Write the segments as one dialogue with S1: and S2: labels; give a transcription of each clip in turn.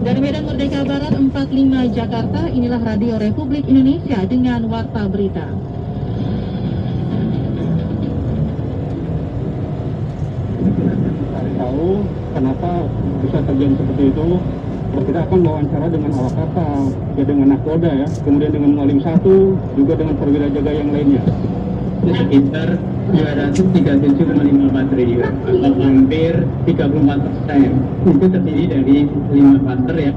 S1: Dari Medan Merdeka Barat 45 Jakarta, inilah Radio Republik Indonesia dengan Warta Berita.
S2: Tahu kenapa bisa terjadi seperti itu. Kita akan wawancara dengan awak kapal, ya dengan nahkoda ya, kemudian dengan mualim 1, juga dengan perwira jaga yang lainnya.
S3: Sekitar 237,54 triliun atau hampir 34%. Itu terdiri dari 5 kluster ya.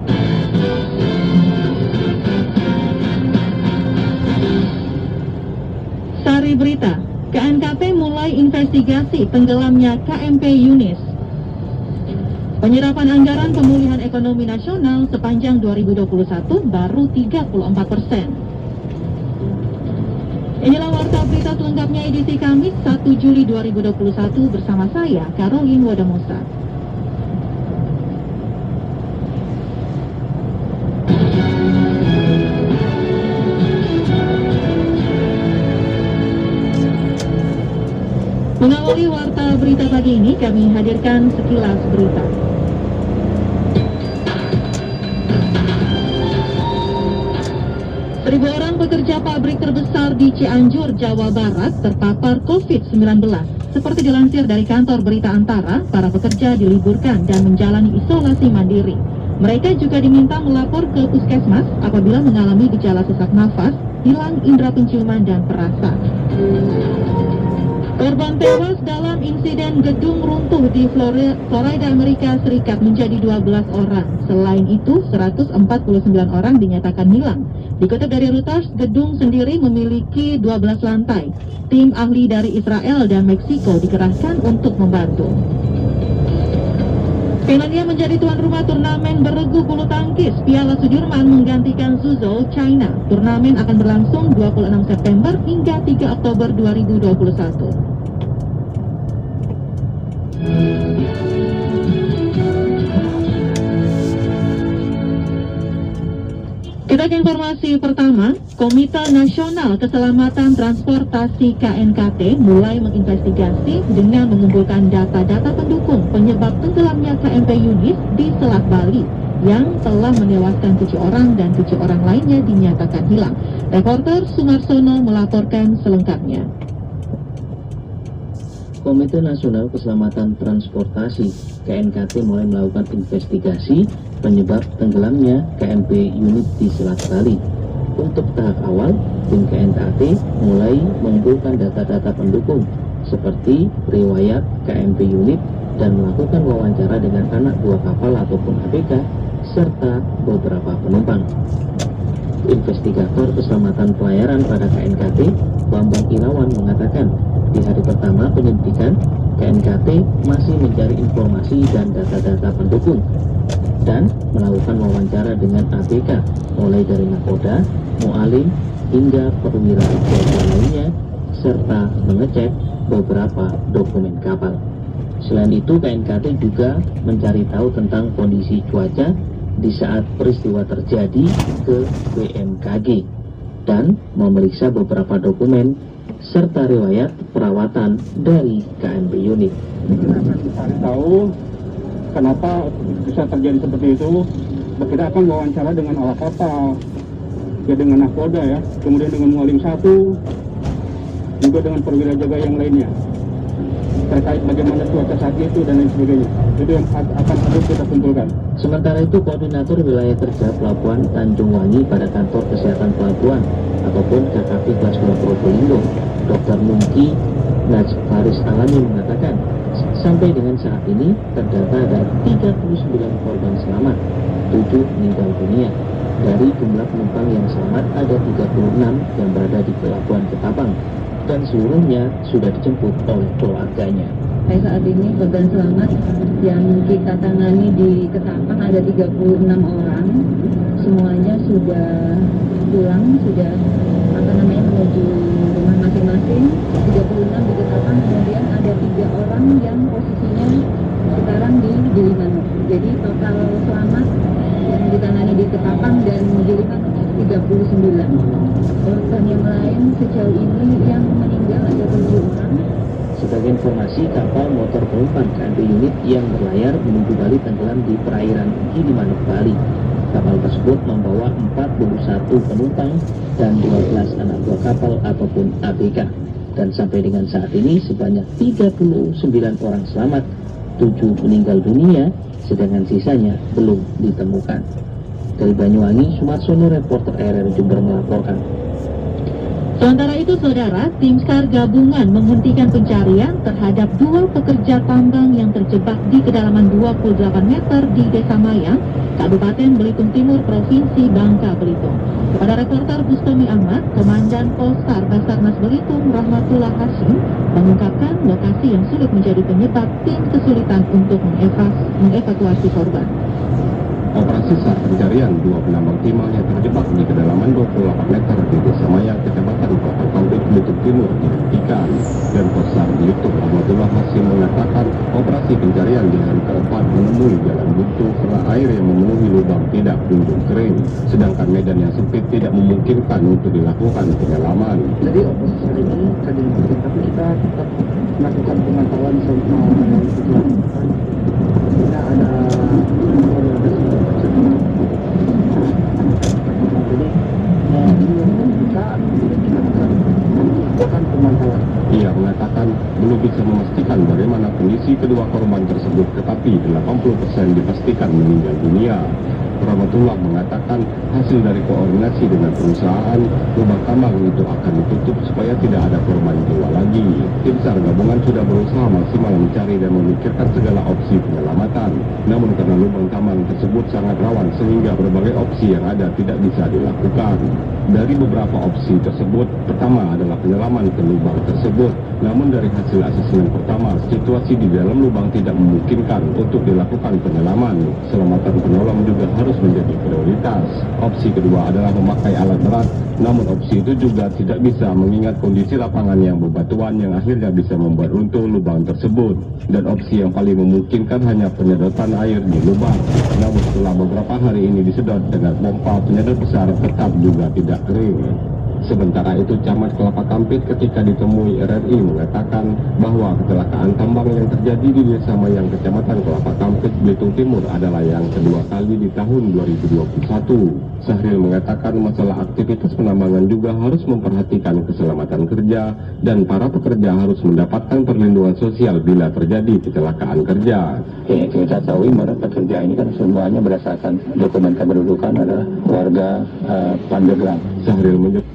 S1: Sari Berita, KNKT mulai investigasi tenggelamnya KMP Yunis. Penyerapan anggaran pemulihan ekonomi nasional sepanjang 2021 baru 34%. Inilah Warta Berita selengkapnya edisi Kamis 1 Juli 2021 bersama saya, Caroline Wadamosa. Mengawali Warta Berita pagi ini, kami hadirkan sekilas berita. Seribu orang pekerja pabrik terbesar di Cianjur, Jawa Barat terpapar COVID-19. Seperti dilansir dari kantor berita Antara, para pekerja diliburkan dan menjalani isolasi mandiri. Mereka juga diminta melapor ke puskesmas apabila mengalami gejala sesak nafas, hilang indera penciuman dan perasa. Korban tewas dalam insiden gedung runtuh di Florida, Amerika Serikat menjadi 12 orang. Selain itu, 149 orang dinyatakan hilang. Dikutip dari Reuters, gedung sendiri memiliki 12 lantai. Tim ahli dari Israel dan Meksiko dikerahkan untuk membantu. Finlandia menjadi tuan rumah turnamen beregu bulu tangkis Piala Sudirman menggantikan Suzhou, China. Turnamen akan berlangsung 26 September hingga 3 Oktober 2021. Kita ke informasi pertama, Komite Nasional Keselamatan Transportasi KNKT mulai menginvestigasi dengan mengumpulkan data-data pendukung penyebab tenggelamnya KMP Yunis di Selat Bali yang telah menewaskan 7 orang dan 7 orang lainnya dinyatakan hilang. Reporter Sumarsono melaporkan selengkapnya.
S4: Komite Nasional Keselamatan Transportasi KNKT mulai melakukan investigasi penyebab tenggelamnya KMP Unit di Selat Bali. Untuk tahap awal, tim KNKT mulai mengumpulkan data-data pendukung seperti riwayat KMP Unit dan melakukan wawancara dengan anak buah kapal ataupun ABK serta beberapa penumpang. Investigator Keselamatan Pelayaran pada KNKT, Bambang Irawan mengatakan, di hari pertama penyelidikan, KNKT masih mencari informasi dan data-data pendukung dan melakukan wawancara dengan ABK, mulai dari nakoda, mualim, hingga perwira jaga lainnya, serta mengecek beberapa dokumen kapal. Selain itu, KNKT juga mencari tahu tentang kondisi cuaca di saat peristiwa terjadi ke BMKG dan memeriksa beberapa dokumen serta riwayat perawatan dari KMP Unit.
S2: Kita tahu kenapa bisa terjadi seperti itu. Kita akan wawancara dengan awak kapal, ya dengan nahkoda ya, kemudian dengan mualim 1, juga dengan perwira jaga yang lainnya, terkait bagaimana cuaca saat itu dan lain sebagainya. Itu yang akan harus kita kumpulkan.
S4: Sementara itu, Koordinator Wilayah Kerja Pelabuhan Tanjung Wangi pada Kantor Kesehatan Pelabuhan ataupun KKP Kelas 2 Probolinggo, Dr. Mungki Najfaris Alami mengatakan, sampai dengan saat ini terdata ada 39 korban selamat, 7 meninggal dunia. Dari jumlah penumpang yang selamat ada 36 yang berada di Pelabuhan Ketapang dan seluruhnya sudah dijemput oleh keluarganya.
S5: Saat ini korban selamat yang kita tangani di Ketapang ada 36 orang, semuanya sudah pulang, sudah menuju rumah masing-masing. 36 di Ketapang, kemudian ada 3 orang yang posisinya sekarang di Gilimanuk. Jadi total selamat yang ditangani di Ketapang dan Gilimanuk 39 39. Korban yang lain sejauh ini yang meninggal ada 7 orang.
S4: Sebagai informasi, kapal motor penumpang KMP unit yang berlayar menuju Bali tenggelam di perairan Gilimanuk, Bali. Kapal tersebut membawa 41 penumpang dan 12 anak buah kapal ataupun ABK. Dan sampai dengan saat ini sebanyak 39 orang selamat, 7 meninggal dunia, sedangkan sisanya belum ditemukan. Dari Banyuwangi, Sumarsono, reporter RRI Jember melaporkan.
S1: Sementara itu, saudara, tim SAR gabungan menghentikan pencarian terhadap 2 pekerja tambang yang terjebak di kedalaman 28 meter di Desa Mayang, Kabupaten Belitung Timur, Provinsi Bangka Belitung. Kepada reporter Bustami Ahmad, Komandan Polsar Basarnas Belitung Rahmatullah Hashim mengungkapkan lokasi yang sulit menjadi penyebab tim kesulitan untuk mengevakuasi korban.
S6: Operasi SAR pencarian 2 penambang timah yang terjebak di kedalaman 28 meter di Desa Mayang, Kecamatan Kelapa Kampit, Belitung Timur dihentikan. Dan Polsar Belitung Rahmatullah Hashim mengatakan operasi pencarian di hari keempat menemui jalan buntu karena air yang memenuhi lubang tidak kunjung kering, sedangkan medan yang sempit tidak memungkinkan untuk dilakukan penyelaman.
S2: Jadi operasi hari ini tadi tapi kita tetap melakukan pemantauan selama tidak ada
S6: Ia mengatakan belum bisa memastikan bagaimana kondisi kedua korban tersebut, tetapi 80% dipastikan meninggal dunia. Rahmatullah mengatakan hasil dari koordinasi dengan perusahaan, lubang tambang itu akan ditutup supaya tidak ada korban jiwa lagi. Tim SAR gabungan sudah berusaha maksimal mencari dan memikirkan segala opsi penyelamatan. Namun karena lubang tambang tersebut sangat rawan sehingga berbagai opsi yang ada tidak bisa dilakukan. Dari beberapa opsi tersebut, pertama adalah penyelaman ke lubang tersebut. Namun dari hasil asesmen pertama, situasi di dalam lubang tidak memungkinkan untuk dilakukan penyelaman. Keselamatan penolong juga harus menjadi prioritas. Opsi kedua adalah memakai alat berat, namun opsi itu juga tidak bisa mengingat kondisi lapangan yang bebatuan yang akhirnya bisa membuat runtuh lubang tersebut. Dan opsi yang paling memungkinkan hanya penyedotan air di lubang. Namun setelah beberapa hari ini disedot dengan pompa penyedot besar, tetap juga tidak kering. Sementara itu, Camat Kelapa Kampit ketika ditemui RRI mengatakan bahwa kecelakaan tambang yang terjadi di Desa Mayang, Kecamatan Kelapa Kampit, Belitung Timur adalah yang kedua kali di tahun 2021. Sahril mengatakan masalah aktivitas penambangan juga harus memperhatikan keselamatan kerja dan para pekerja harus mendapatkan perlindungan sosial bila terjadi kecelakaan kerja.
S2: Kita tahu para pekerja ini kan semuanya berdasarkan dokumen kependudukan adalah warga Pandeglang.
S6: Sahril menyebut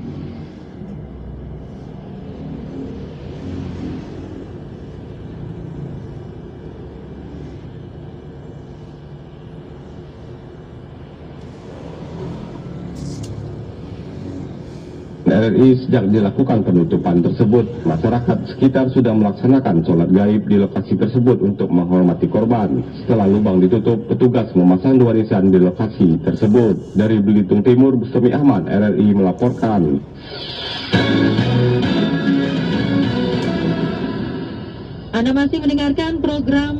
S6: RRI sejak dilakukan penutupan tersebut, masyarakat sekitar sudah melaksanakan sholat gaib di lokasi tersebut untuk menghormati korban. Setelah lubang ditutup, petugas memasang 2 nisan di lokasi tersebut. Dari Belitung Timur, Bustami Ahmad, RRI melaporkan.
S1: Anda masih mendengarkan program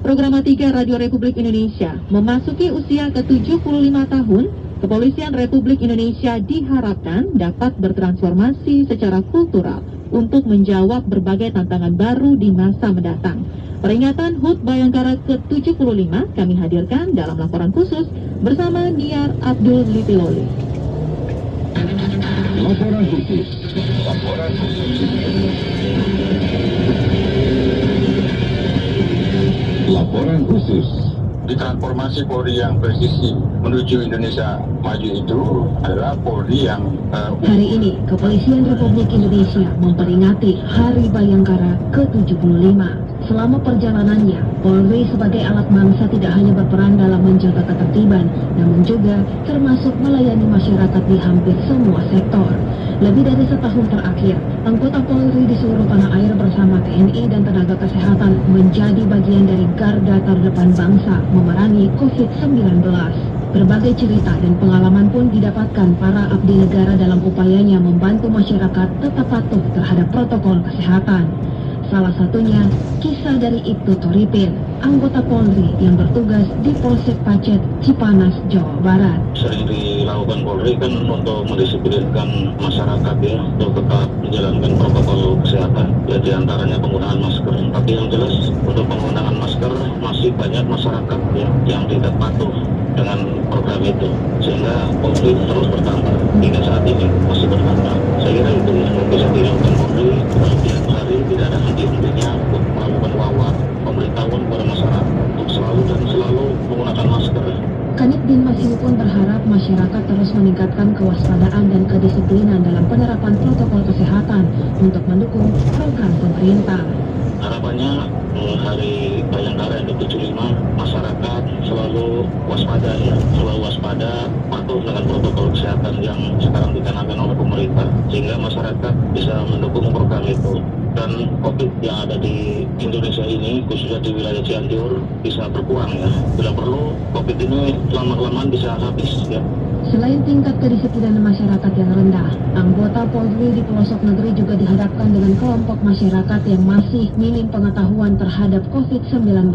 S1: 3 Radio Republik Indonesia. Memasuki usia ke-75 tahun, Kepolisian Republik Indonesia diharapkan dapat bertransformasi secara kultural untuk menjawab berbagai tantangan baru di masa mendatang. Peringatan HUT Bayangkara ke-75 kami hadirkan dalam laporan khusus bersama Niar Abdul Litiloli.
S6: Laporan khusus. Laporan khusus.
S7: Di transformasi Polri yang presisi menuju Indonesia maju itu adalah Polri yang
S5: Hari ini, Kepolisian Republik Indonesia memperingati Hari Bayangkara ke-75. Selama perjalanannya, Polri sebagai alat bangsa tidak hanya berperan dalam menjaga ketertiban, namun juga termasuk melayani masyarakat di hampir semua sektor. Lebih dari setahun terakhir, anggota Polri di seluruh tanah air bersama TNI dan tenaga kesehatan menjadi bagian dari garda terdepan bangsa memerangi COVID-19. Berbagai cerita dan pengalaman pun didapatkan para abdi negara dalam upayanya membantu masyarakat tetap patuh terhadap protokol kesehatan. Salah satunya kisah dari Ibtu Toripin, anggota Polri yang bertugas di Polsek Pacet, Cipanas, Jawa Barat.
S7: sering dilakukan dilakukan Polri kan untuk mendisiplinkan masyarakat ya, untuk tetap menjalankan protokol kesehatan, ya diantaranya penggunaan masker. Tapi yang jelas untuk penggunaan masker masih banyak masyarakat ya yang tidak patuh dengan program itu, sehingga COVID terus bertambah hingga saat ini masih bertambah. Saya kira itu yang bisa dilakukan Polri setiap hari, tidak ada henti-hentinya untuk melakukan wawat pemberitahuan kepada masyarakat untuk selalu menggunakan masker.
S8: Kanit Dinmas ini pun berharap masyarakat terus meningkatkan kewaspadaan dan kedisiplinan dalam penerapan protokol kesehatan untuk mendukung program pemerintah.
S7: Harapannya Hari Bayangkara yang ke-75 masyarakat selalu waspada, patuh dengan protokol kesehatan yang sekarang dicanangkan oleh pemerintah, sehingga masyarakat bisa mendukung program itu. Dan COVID yang ada di Indonesia ini, khususnya di wilayah Cianjur, bisa berkurang ya. Bila perlu, COVID ini lama-kelamaan bisa habis ya.
S8: Selain tingkat kedisiplinan masyarakat yang rendah, anggota Polri di pelosok negeri juga dihadapkan dengan kelompok masyarakat yang masih minim pengetahuan terhadap COVID-19,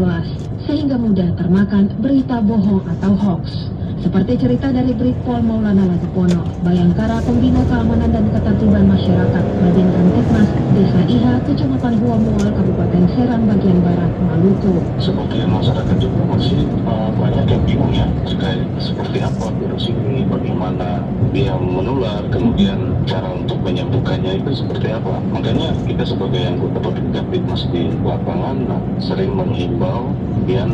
S8: sehingga mudah termakan berita bohong atau hoax. Seperti cerita dari Brigpol Maulana Lakupono, Bayangkara Pembina Keamanan dan Ketertiban Masyarakat Badan Kamtibmas Desa Iha, Kecamatan Huamual, Kabupaten Serang bagian Barat, Maluku.
S7: Sebagian masyarakat juga masih banyak yang bingung ya terkait seperti apa virus ini, bagaimana dia menular, kemudian cara untuk menyembuhkannya itu seperti apa. Makanya kita sebagai anggota Kamtibmas di lapangan sering menghimbau dan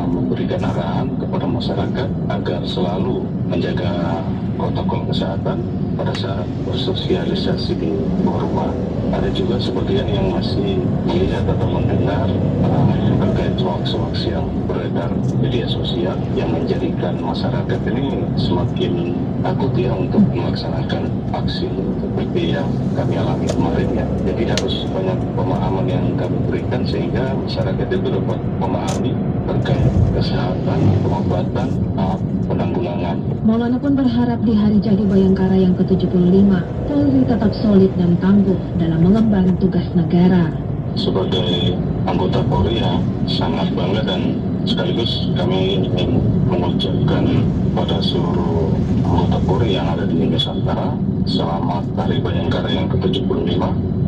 S7: memberikan arahan kepada masyarakat agar selalu menjaga protokol kesehatan pada saat bersosialisasi di luar rumah. Ada juga sebagian yang masih melihat atau mendengar terkait hoax yang beredar di media sosial yang menjadikan masyarakat ini semakin takut ya untuk melaksanakan vaksin seperti yang kami alami kemarin ya. Jadi harus banyak pemahaman yang kami berikan sehingga masyarakat itu dapat memahami terkait kesehatan, pengobatan, penanggulangan.
S8: Maulana pun berharap di Hari Jadi Bayangkara yang ke-75, Polri tetap solid dan tangguh dalam mengemban tugas negara.
S7: Sebagai anggota Polri ya sangat bangga dan sekaligus kami ingin mengucapkan pada seluruh anggota Polri yang ada di Nusantara selamat Hari Bayangkara yang ke-75.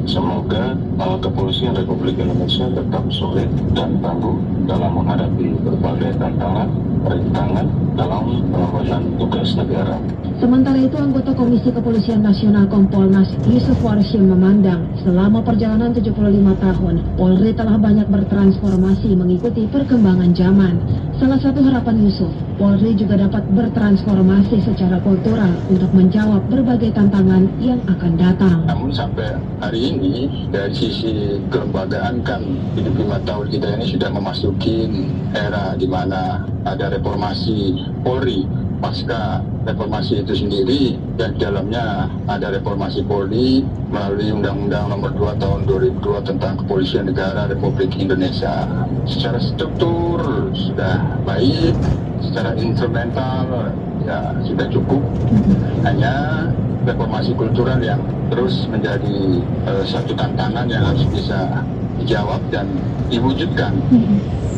S7: Semoga Kepolisian Republik Indonesia tetap solid dan tangguh dalam menghadapi berbagai tantangan, rintangan dalam mengemban tugas negara.
S8: Sementara itu, anggota Komisi Kepolisian Nasional Kompolnas Yusuf Warshim memandang selama perjalanan 75 tahun, Polri telah banyak bertransformasi mengikuti perkembangan zaman. Salah satu harapan Yusuf, Polri juga dapat bertransformasi secara kultural untuk menjawab berbagai tantangan yang akan datang.
S7: Namun sampai hari ini, dari sisi kelembagaan kan 75 tahun kita ini sudah memasuki era di mana ada reformasi Polri. Pasca reformasi itu sendiri, dan di dalamnya ada reformasi Polri melalui Undang-Undang Nomor 2 Tahun 2002 tentang Kepolisian Negara Republik Indonesia. Secara struktur sudah baik, secara instrumental ya sudah cukup. Hanya reformasi kultural yang terus menjadi satu tantangan yang harus bisa dijawab dan diwujudkan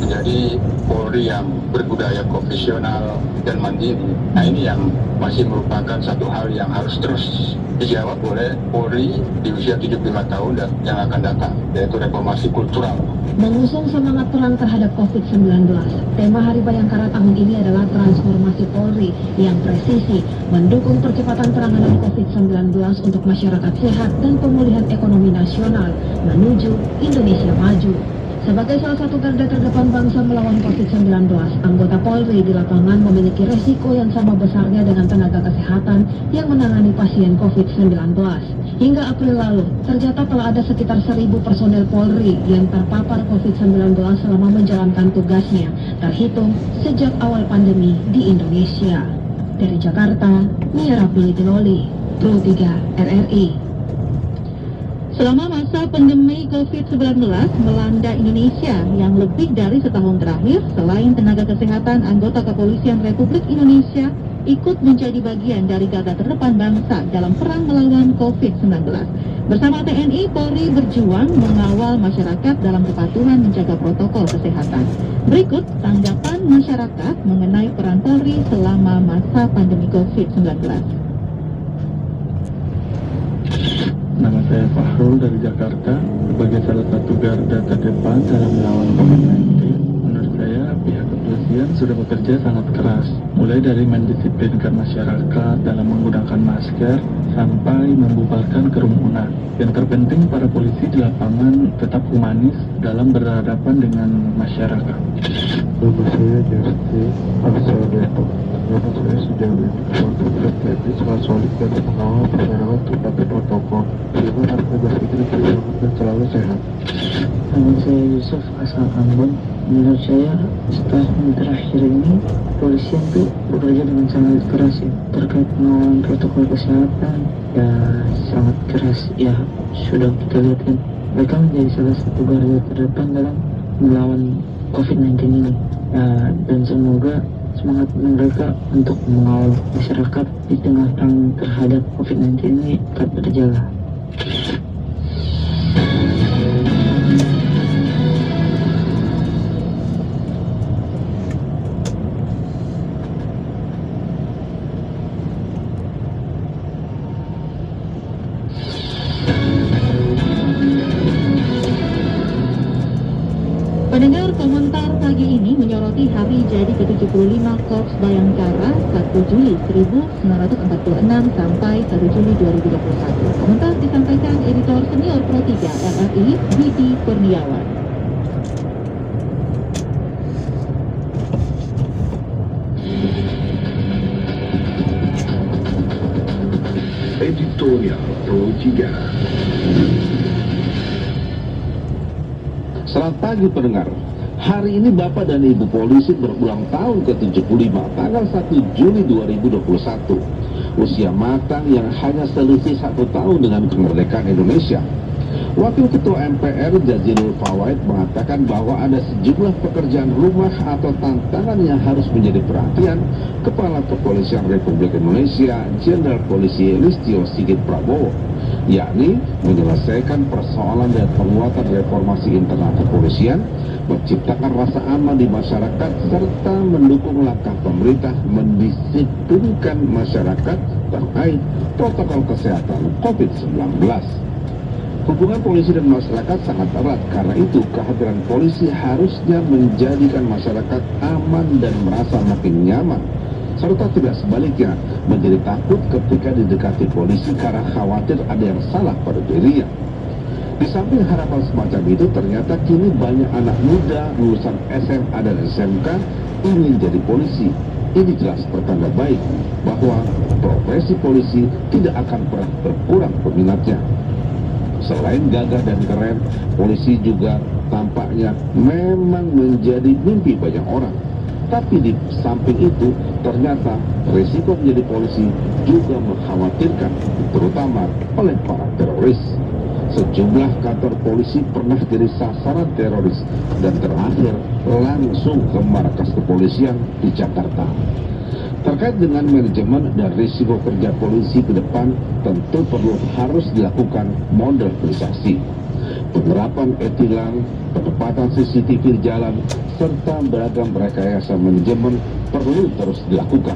S7: menjadi Polri yang berbudaya profesional dan mandiri. Nah ini yang masih merupakan satu hal yang harus terus dijawab oleh Polri di usia 75 tahun dan yang akan datang, yaitu reformasi kultural.
S8: Mengusung semangat perang terhadap COVID-19, tema Hari Bayangkara tahun ini adalah transformasi Polri yang presisi, mendukung percepatan penanganan COVID-19 untuk masyarakat sehat dan pemulihan ekonomi nasional menuju Indonesia maju. Sebagai salah satu garda terdepan bangsa melawan COVID-19, anggota Polri di lapangan memiliki resiko yang sama besarnya dengan tenaga kesehatan yang menangani pasien COVID-19. Hingga April lalu, tercatat telah ada sekitar 1.000 personel Polri yang terpapar COVID-19 selama menjalankan tugasnya, terhitung sejak awal pandemi di Indonesia. Dari Jakarta, Mia Rapulitololi, Pro 3 RRI.
S1: Selama masa pandemi COVID-19 melanda Indonesia yang lebih dari setahun terakhir, selain tenaga kesehatan, anggota Kepolisian Republik Indonesia ikut menjadi bagian dari garda terdepan bangsa dalam perang melawan COVID-19. Bersama TNI, Polri berjuang mengawal masyarakat dalam kepatuhan menjaga protokol kesehatan. Berikut tanggapan masyarakat mengenai peran Polri selama masa pandemi COVID-19.
S9: Nama saya Fahrul dari Jakarta. Sebagai salah satu garda terdepan dalam melawan COVID-19, menurut saya pihak kepolisian sudah bekerja sangat keras, mulai dari mendisiplinkan masyarakat dalam menggunakan masker sampai membubarkan kerumunan. Yang terpenting, para polisi di lapangan tetap humanis dalam berhadapan dengan masyarakat.
S10: Nama saya Justi, asal Depok. Nama saya sudah untuk berteknis sangat solid dan mengawal masyarakat untuk patuh protokol. Terima kasih berpikir dan selalu sehat.
S11: Nama saya Yusuf, asal Ambon. Menurut saya, setelah terakhir ini, polisian tuh bekerja dengan sangat keras ya, terkait pengawalan protokol kesehatan. Ya, sangat keras ya, sudah kita lihat kan. Mereka menjadi salah satu garda terdepan dalam melawan COVID-19 ini. Ya, dan semoga semangat mereka untuk mengawal masyarakat di tengah perang terhadap COVID-19 ini dapat berjalan.
S1: Pendengar, komentar pagi ini menyoroti hari jadi ke-75 Korps Bayangkara 1 Juli 1946 sampai 1 Juli 2021. Komentar disampaikan editor senior Pro 3 RRI, Didi Kurniawan.
S6: Editorial Pro 3.
S12: Selamat pagi pendengar. Hari ini Bapak dan Ibu Polisi berulang tahun ke-75, tanggal 1 Juli 2021. Usia matang yang hanya selisih 1 tahun dengan kemerdekaan Indonesia. Wakil Ketua MPR Jazilul Fawait mengatakan bahwa ada sejumlah pekerjaan rumah atau tantangan yang harus menjadi perhatian Kepala Kepolisian Republik Indonesia Jenderal Polisi Listio Sigit Prabowo, yakni menyelesaikan persoalan dan penguatan reformasi internal kepolisian, menciptakan rasa aman di masyarakat, serta mendukung langkah pemerintah mendisiplinkan masyarakat terkait protokol kesehatan COVID-19. Hubungan polisi dan masyarakat sangat erat, karena itu kehadiran polisi harusnya menjadikan masyarakat aman dan merasa makin nyaman, serta tidak sebaliknya menjadi takut ketika didekati polisi karena khawatir ada yang salah pada dirinya. Di samping harapan semacam itu, ternyata kini banyak anak muda lulusan SMA dan SMK ingin jadi polisi. Ini jelas pertanda baik bahwa profesi polisi tidak akan pernah berkurang peminatnya. Selain gagah dan keren, polisi juga tampaknya memang menjadi mimpi banyak orang. Tapi di samping itu, ternyata risiko menjadi polisi juga mengkhawatirkan, terutama oleh para teroris. Sejumlah kantor polisi pernah jadi sasaran teroris dan terakhir langsung ke markas kepolisian di Jakarta. Terkait dengan manajemen dan risiko kerja polisi ke depan, tentu harus dilakukan modernisasi. Penerapan e-tilang, penempatan CCTV di jalan, serta beragam rekayasa manajemen perlu terus dilakukan.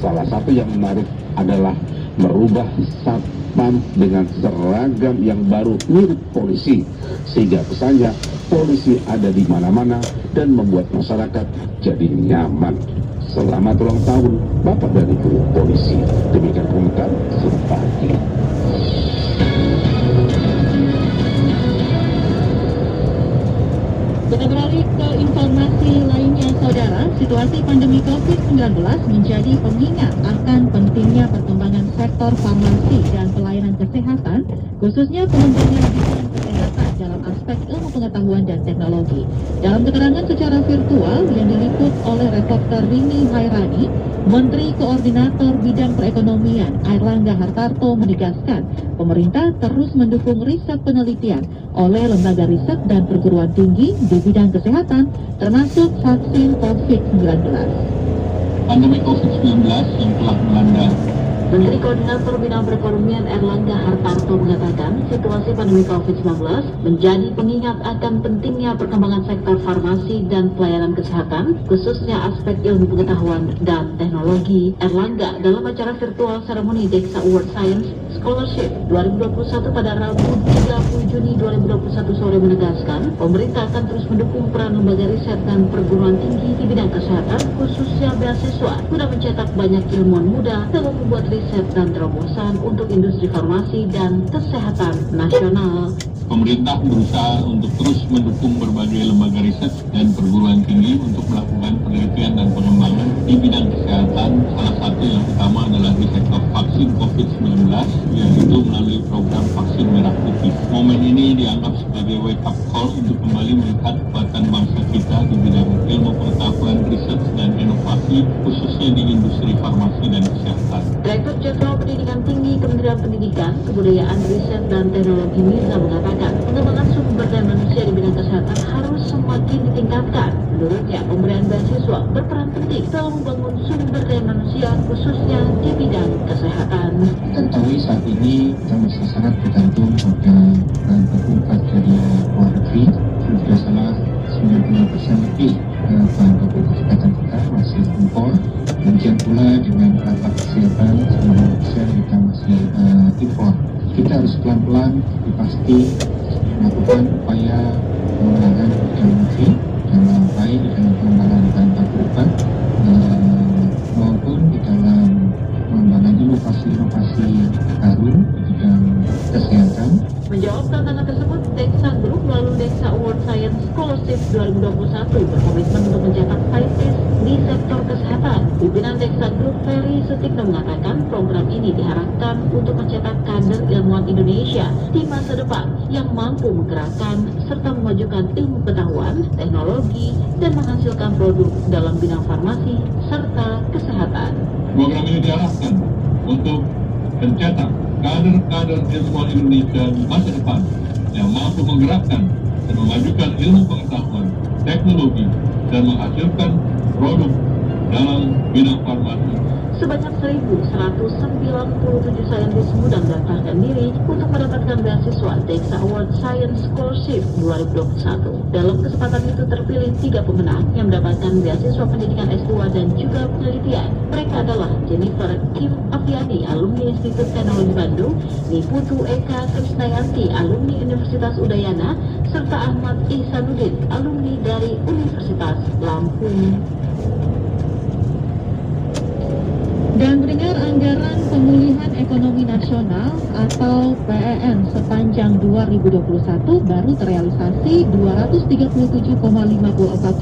S12: Salah satu yang menarik adalah merubah satpam dengan seragam yang baru mirip polisi, sehingga kesannya polisi ada di mana-mana dan membuat masyarakat jadi nyaman. Selamat ulang tahun Bapak dan Ibu Polisi. Demikian komentar pagi.
S1: Kita beralih ke informasi lainnya, saudara. Situasi pandemi COVID-19 menjadi pengingat akan pentingnya perkembangan sektor farmasi dan pelayanan kesehatan, khususnya pengembangan bidang kesehatan dalam aspek ilmu pengetahuan dan teknologi. Dalam keterangan secara virtual yang diliput oleh reporter Rini Hairani, Menteri Koordinator Bidang Perekonomian Airlangga Hartarto menegaskan pemerintah terus mendukung riset penelitian oleh lembaga riset dan perguruan tinggi di bidang kesehatan, termasuk vaksin COVID-19.
S13: Pandemi COVID-19 yang telah melanda Menteri Koordinator Bidang Perekonomian Erlangga Hartarto mengatakan situasi pandemi COVID-19 menjadi pengingat akan pentingnya perkembangan sektor farmasi dan pelayanan kesehatan, khususnya aspek ilmu pengetahuan dan teknologi. Erlangga dalam acara virtual seremoni Dexa Award Science Scholarship 2021 pada Rabu 30 Juni 2021 sore menegaskan, pemerintah akan terus mendukung peran lembaga riset dan perguruan tinggi di bidang kesehatan, khususnya beasiswa, guna mencetak banyak ilmuwan muda dalam membuat riset dan terobosan untuk industri farmasi dan kesehatan nasional.
S14: Pemerintah berusaha untuk terus mendukung berbagai lembaga riset dan perguruan tinggi untuk melakukan penelitian dan pengembangan di bidang kesehatan. Salah satu yang utama adalah di sektor vaksin COVID-19, yaitu melalui program vaksin merah putih. Momen ini dianggap sebagai wake up call untuk kembali melihat kekuatan bangsa kita di bidang ilmu pengetahuan, riset dan inovasi, khususnya di industri farmasi dan kesehatan.
S13: Direktur Jenderal Pendidikan Tinggi Kementerian Pendidikan, Kebudayaan, Riset dan Teknologi Mirza mengatakan, pengembangan sumber daya manusia di bidang kesehatan harus semakin ditingkatkan. Menurutnya, pemberian beasiswa berperan penting dalam membangun sumber daya manusia, khususnya di bidang kesehatan.
S10: Ketahui saat ini kita masih sangat bergantung pada bahan baku dari luar negeri. Sudah salah 90% lebih bahan baku kesehatan kita masih impor. Demikian pula dengan alat kesehatan 90% kita masih impor. Kita harus pelan-pelan tapi pasti melakukan upaya pengembangan dalam negeri, dalam baik di dalam pengembangan bahan baku obat maupun di dalam pengembangan inovasi-inovasi baru di bidang kesehatan.
S13: Menjawab tantangan tersebut, Dexa Group melalui Dexa Award Science Scholarship 2021 berkomitmen untuk mencetak saintis di sektor kesehatan. Pimpinan Dexa Group Ferry Sutikno mengatakan program ini diharapkan untuk mencetak kader ilmuwan Indonesia di masa depan yang mampu menggerakkan serta memajukan ilmu pengetahuan, teknologi, dan menghasilkan produk dalam bidang farmasi serta kesehatan.
S14: Program ini diarahkan untuk mencetak kader-kader ilmuwan Indonesia di masa depan yang mampu menggerakkan dan memajukan ilmu pengetahuan, teknologi, dan menghasilkan produk dalam bidang farmasi.
S13: Sebanyak 1.197 saintis muda mendaftarkan diri untuk mendapatkan beasiswa Dexa Award Science Scholarship 2021. Dalam kesempatan itu terpilih 3 pemenang yang mendapatkan beasiswa pendidikan S2 dan juga penelitian. Mereka adalah Jennifer Kim Afiani, alumni Institut Teknologi Bandung, Niputu Eka Krisnayanti, alumni Universitas Udayana, serta Ahmad Ihsanuddin, alumni dari Universitas Lampung.
S1: Dan mendengar anggaran pemulihan ekonomi nasional atau PEN sepanjang 2021 baru terrealisasi 237,54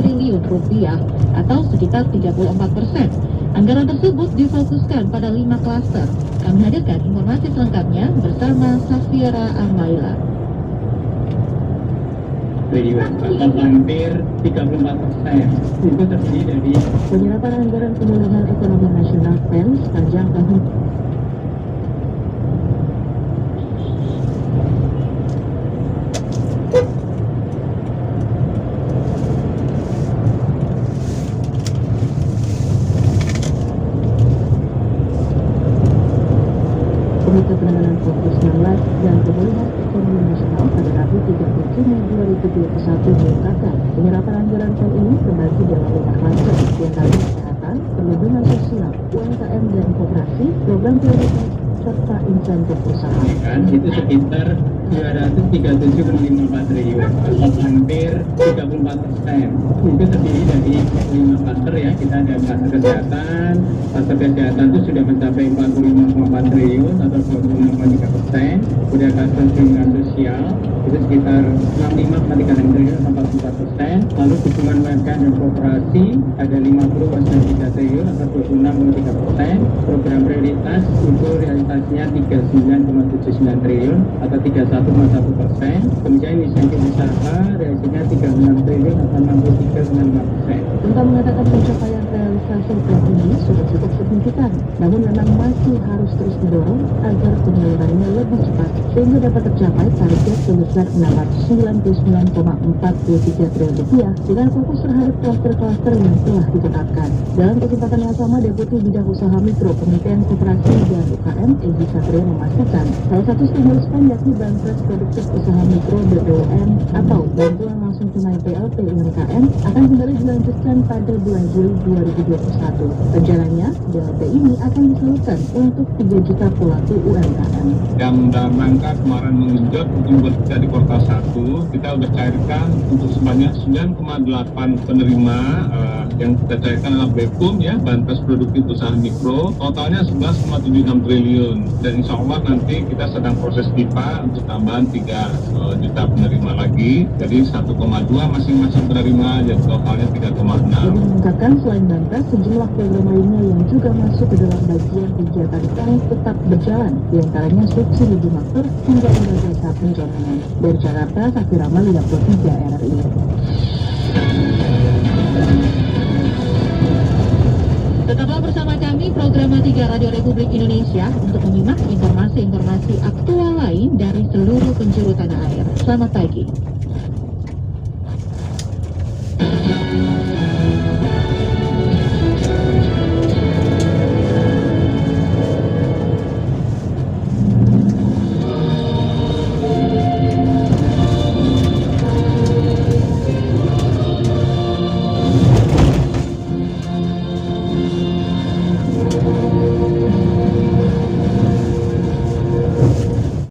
S1: triliun rupiah atau sekitar 34%. Anggaran tersebut difokuskan pada 5 klaster. Kami hadirkan informasi selengkapnya bersama Safira Amaila.
S3: Atau hampir 34%. Itu terdiri dari
S1: penyerapan anggaran pemulihan ekonomi nasional PEN sepanjang tahun Komite Penanganan COVID-19 dan Pemulihan Ekonomi Nasional pada Rabu 30 Juni 2021 mengungkapkan penyerapan anggaran PEN ini terbagi dalam 5 klaster, diantaranya kesehatan, perlindungan sosial, UMKM dan koperasi, program prioritas serta insentif usaha.
S3: Itu sekitar 237,54 triliun atau hampir 34%. Itu terdiri dari 5 klaster ya. Kita ada klaster kesehatan. Klaster kesehatan itu sudah mencapai 45,4 triliun atau 26,3%. Kemudian klaster perlindungan sosial itu sekitar 65,36 triliun atau 44%. Lalu dukungan UMKM dan koperasi ada 50,3 triliun atau 26,3%. Program prioritas itu realisasinya 39,79 triliun atau 31,1%. Kemudian insentif usaha realisasinya 36 triliun atau 63,5%.
S1: Untuk mengatakan pencapaian realisasi
S15: realisasi plan ini sudah cukup signifikan, namun memang masih harus terus didorong agar penyalurannya lebih cepat sehingga dapat tercapai target sebesar Rp699,43 triliun dengan fokus terhadap klaster-klaster yang telah ditetapkan. Dalam kesempatan yang sama, Deputi Bidang Usaha Mikro Kementerian Koperasi dan UKM Egy Satrio memastikan salah satu stimulus plan yakni Banpres Produktif Usaha Mikro BPUM atau bantuan langsung tunai BLT UMKM akan kembali dilanjutkan pada bulan Juli 2021. Rencananya, BLT ini akan disalurkan untuk 3 juta pelaku UMKM.
S14: Yang dalam rangka kemarin mengenjot untuk kita di kuartal 1, kita sudah cairkan untuk sebanyak 9,8 penerima yang kita cairkan adalah BPUM ya, Banpres Produktif Usaha Mikro, totalnya 11,76 triliun dan insya Allah nanti kita sedang proses pipa untuk tambahan 3 juta penerima lagi, jadi 1,2 masing-masing penerima, jadi totalnya 3,6.
S15: Jadi mengungkapkan selain Banpres, sejumlah program lainnya yang juga masuk ke dalam bagian kegiatan bank tetap berjalan, diantaranya subsidi bunga per hingga lembaga jasa penjaminan. Dari Jakarta, Sakti Rama, Liga Pro 3 RRI.
S1: Tetaplah bersama kami program 3 Radio Republik Indonesia untuk menyimak informasi-informasi aktual lain dari seluruh penjuru tanah air. Selamat pagi.